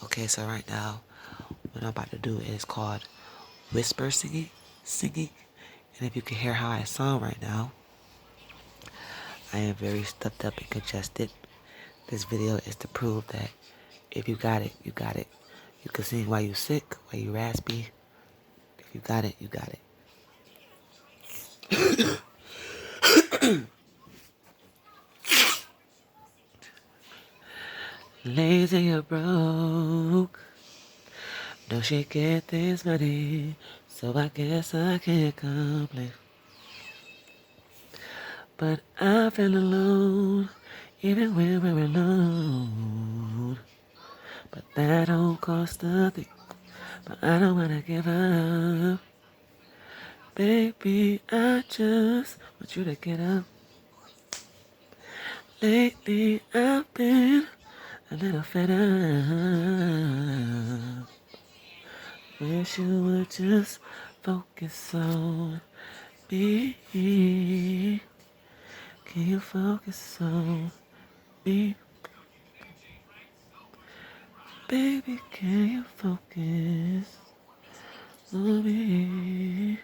Okay, so right now, what I'm about to do is called whisper singing. And if you can hear how I sound right now, I am very stuffed up and congested. This video is to prove that if you got it, you got it. You can sing while you sick, while you raspy. If you got it, you got it. Lazy or broke, no she get this money, so I guess I can't complain. But I feel alone, even when we're alone. But that don't cost nothing, but I don't wanna give up. Baby, I just want you to get up. Lately I've been a little fed up. Wish you would just focus on me. Can you focus on me? Baby, can you focus on me?